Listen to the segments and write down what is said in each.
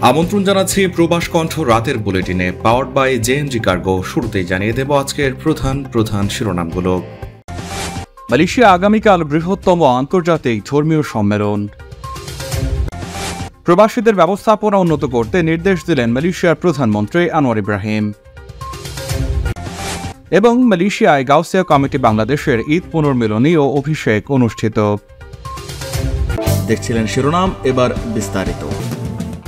আমন্ত্রণ জানাচ্ছি প্রবাস কণ্ঠ রাতের বুলেটিনে পাওয়ার্ড বাই জেএনজি কার্গো। শুরুতেই জানিয়ে দেব আজকের প্রধান শিরোনামগুলো। মালয়েশিয়া আগামীকাল বৃহত্তম আন্তর্জাতিক ধর্মীয় সম্মেলন। প্রবাসীদের ব্যবস্থাপনা উন্নত করতে নির্দেশ দিলেন মালয়েশিয়ার প্রধানমন্ত্রী আনোয়ার ইব্রাহিম। এবং মালয়েশিয়ায় গাউসিয়া কমিটি বাংলাদেশের ঈদ পুনর্মিলনী ও অভিষেক অনুষ্ঠিত। দেখছিলেন শিরোনাম, এবার বিস্তারিত।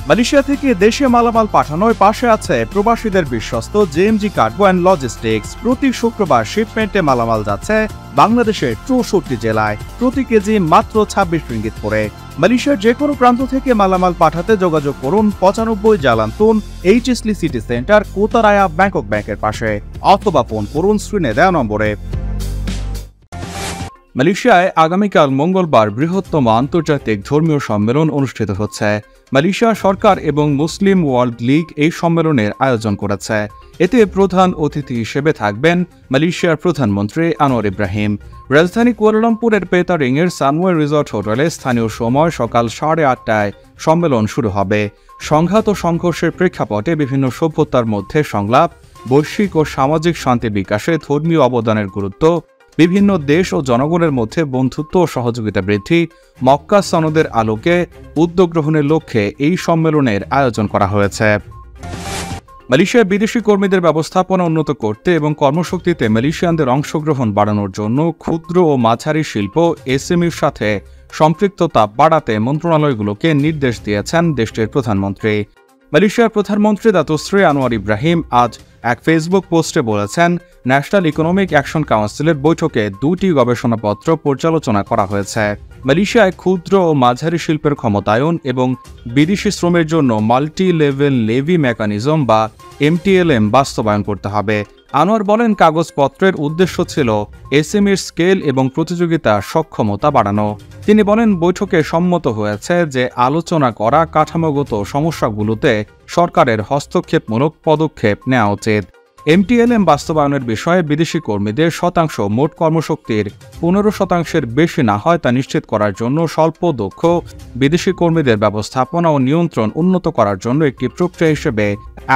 মালয়েশিয়া থেকে দেশে মালামাল পাঠানোর পাশে আছে প্রবাসীদের বিশ্বস্ত জেএমজি কার্গো অ্যান্ড লজিস্টিক্স। প্রতি শুক্রবার শিপমেন্টে মালামাল যাচ্ছে বাংলাদেশের 64 জেলায়, প্রতি কেজি মাত্র 26 রিঙ্গিত করে। মালয়েশিয়ার যে কোনো প্রান্ত থেকে মালামাল পাঠাতে যোগাযোগ করুন 95 জালান্তুন এইচএসলি সিটি সেন্টার, কোতারায়া ব্যাংকক ব্যাংকের পাশে, অথবা ফোন করুন স্ক্রিনে দেওয়া নম্বরে। মালয়েশিয়ায় আগামীকাল মঙ্গলবার বৃহত্তম আন্তর্জাতিক ধর্মীয় সম্মেলন অনুষ্ঠিত হচ্ছে। মালয়েশিয়া সরকার এবং মুসলিম ওয়ার্ল্ড লীগ এই সম্মেলনের আয়োজন করেছে। এতে প্রধান অতিথি হিসেবে থাকবেন মালয়েশিয়ার প্রধানমন্ত্রী আনোয়ার ইব্রাহিম। রাজধানী কুয়ালালামপুরের পেতারিংয়ের সানওয়ে রিসর্ট হোটেলে স্থানীয় সময় সকাল 8:30টায় সম্মেলন শুরু হবে। সংঘাত ও সংঘর্ষের প্রেক্ষাপটে বিভিন্ন সভ্যতার মধ্যে সংলাপ, বৈশ্বিক ও সামাজিক শান্তি বিকাশে ধর্মীয় অবদানের গুরুত্ব, বিভিন্ন দেশ ও জনগণের মধ্যে বন্ধুত্ব ও সহযোগিতা বৃদ্ধি, মক্কা সনদের আলোকে উদ্যোগ গ্রহণের লক্ষ্যে এই সম্মেলনের আয়োজন করা হয়েছে। মালয়েশিয়ার বিদেশি কর্মীদের ব্যবস্থাপনা উন্নত করতে এবং কর্মশক্তিতে মালয়েশিয়ানদের অংশগ্রহণ বাড়ানোর জন্য ক্ষুদ্র ও মাঝারি শিল্প এসএমইর সাথে সম্পৃক্ততা বাড়াতে মন্ত্রণালয়গুলোকে নির্দেশ দিয়েছেন দেশটির প্রধানমন্ত্রী। মালয়েশিয়ার প্রধানমন্ত্রী দাতুশ্রী আনোয়ার ইব্রাহিম আজ এক ফেসবুক পোস্টে বলেছেন, ন্যাশনাল ইকোনমিক অ্যাকশন কাউন্সিলের বৈঠকে 2টি গবেষণাপত্র পর্যালোচনা করা হয়েছে। মালয়েশিয়ায় ক্ষুদ্র ও মাঝারি শিল্পের ক্ষমতায়ন এবং বিদেশি শ্রমের জন্য মাল্টি লেভেল লেভি মেকানিজম বা এমটিএলএম বাস্তবায়ন করতে হবে। আনোয়ার বলেন, কাগজপত্রের উদ্দেশ্য ছিল এসএমইর স্কেল এবং প্রতিযোগিতা সক্ষমতা বাড়ানো। তিনি বলেন, বৈঠকে সম্মত হয়েছে যে আলোচনা করা কাঠামোগত সমস্যাগুলোতে সরকারের হস্তক্ষেপমূলক পদক্ষেপ নেওয়া উচিত। এমটিএলএম বাস্তবায়নের বিষয়ে বিদেশি কর্মীদের শতাংশ মোট কর্মশক্তির 15% বেশি না হয় তা নিশ্চিত করার জন্য স্বল্প দক্ষ বিদেশি কর্মীদের ব্যবস্থাপনা ও নিয়ন্ত্রণ উন্নত করার জন্য একটি প্রক্রিয়া হিসেবে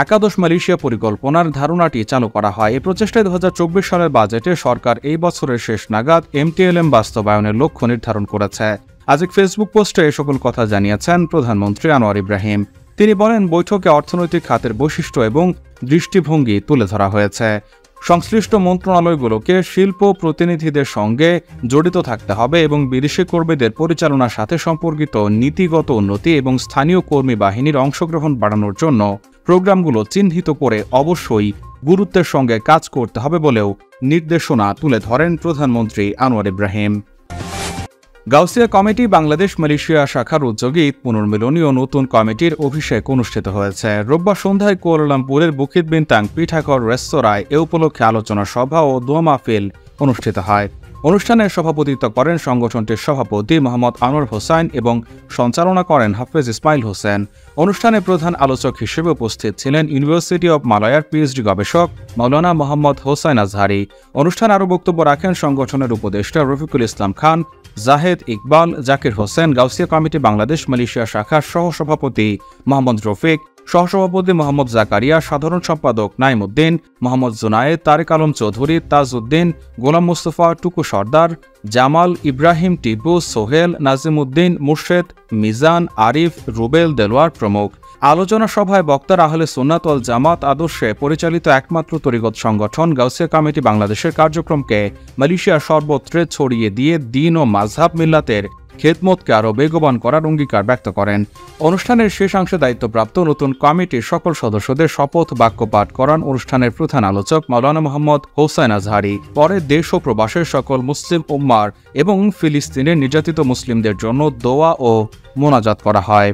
একাদশ মালয়েশিয়া পরিকল্পনার ধারণাটি চালু করা হয়। এই প্রচেষ্টায় 2024 সালের বাজেটে সরকার এই বছরের শেষ নাগাদ এমটিএলএম বাস্তবায়নের লক্ষ্য নির্ধারণ করেছে। আজ এক ফেসবুক পোস্টে এ সকল কথা জানিয়েছেন প্রধানমন্ত্রী আনোয়ার ইব্রাহিম। তিনি বলেন, বৈঠকে অর্থনৈতিক খাতের বৈশিষ্ট্য এবং দৃষ্টিভঙ্গি তুলে ধরা হয়েছে। সংশ্লিষ্ট মন্ত্রণালয়গুলোকে শিল্প প্রতিনিধিদের সঙ্গে জড়িত থাকতে হবে এবং বিদেশি কর্মীদের পরিচালনার সাথে সম্পর্কিত নীতিগত উন্নতি এবং স্থানীয় কর্মী বাহিনীর অংশগ্রহণ বাড়ানোর জন্য প্রোগ্রামগুলো চিহ্নিত করে অবশ্যই গুরুত্বের সঙ্গে কাজ করতে হবে বলেও নির্দেশনা তুলে ধরেন প্রধানমন্ত্রী আনোয়ার ইব্রাহিম। গাউসিয়া কমিটি বাংলাদেশ মালয়েশিয়া শাখার উদ্যোগে ঈদ পুনর্মিলনী ও নতুন কমিটির অভিষেক অনুষ্ঠিত হয়েছে। রোববার সন্ধ্যায় কুয়ালালামপুরের বুকিত বিনতাং পিঠাঘর রেস্তোরাঁয় এ উপলক্ষে আলোচনা সভা ও দোয়া মাহফিল অনুষ্ঠিত হয়। অনুষ্ঠানে সভাপতিত্ব করেন সংগঠনটির সভাপতি মোহাম্মদ আনোয়ার হোসেন এবং সঞ্চালনা করেন হাফেজ ইসমাইল হোসেন। অনুষ্ঠানে প্রধান আলোচক হিসেবে উপস্থিত ছিলেন ইউনিভার্সিটি অব মালয়ার পিএইচডি গবেষক মাওলানা মোহাম্মদ হোসাইন আজহারি। অনুষ্ঠানে আরও বক্তব্য রাখেন সংগঠনের উপদেষ্টা রফিকুল ইসলাম খান, জাহেদ ইকবাল, জাকির হোসেন, গাউসিয়া কমিটি বাংলাদেশ মালয়েশিয়া শাখার সহসভাপতি মোহাম্মদ রফিক, সহসভাপতি মোহাম্মদ জাকারিয়া, সাধারণ সম্পাদক নাইম উদ্দিন, মোহাম্মদ জুনায়েদ, তারেক আলম চৌধুরী, তাজ উদ্দিন, গোলাম মুস্তফা, টুকু সর্দার, জামাল, ইব্রাহিম, টিপু, সোহেল, নাজিম উদ্দিন, মুর্শেদ, মিজান, আরিফ, রুবেল, দেলোয়ার প্রমুখ। আলোচনা সভায় বক্তারা আহলে সুন্নাত ওয়াল জামাত আদর্শে পরিচালিত একমাত্র তরিকত সংগঠন গাউসিয়া কমিটি বাংলাদেশের কার্যক্রমকে মালয়েশিয়ার সর্বত্রে ছড়িয়ে দিয়ে দিন ও মাযহাব মিল্লাতের খেদমতকে আরও বেগবান করার অঙ্গীকার ব্যক্ত করেন। অনুষ্ঠানের শেষাংশে দায়িত্বপ্রাপ্ত নতুন কমিটির সকল সদস্যদের শপথ বাক্য পাঠ করান অনুষ্ঠানের প্রধান আলোচক মাওলানা মোহাম্মদ হোসাইন আজহারি। পরে দেশ ও প্রবাসের সকল মুসলিম উম্মার এবং ফিলিস্তিনের নির্যাতিত মুসলিমদের জন্য দোয়া ও মোনাজাত করা হয়।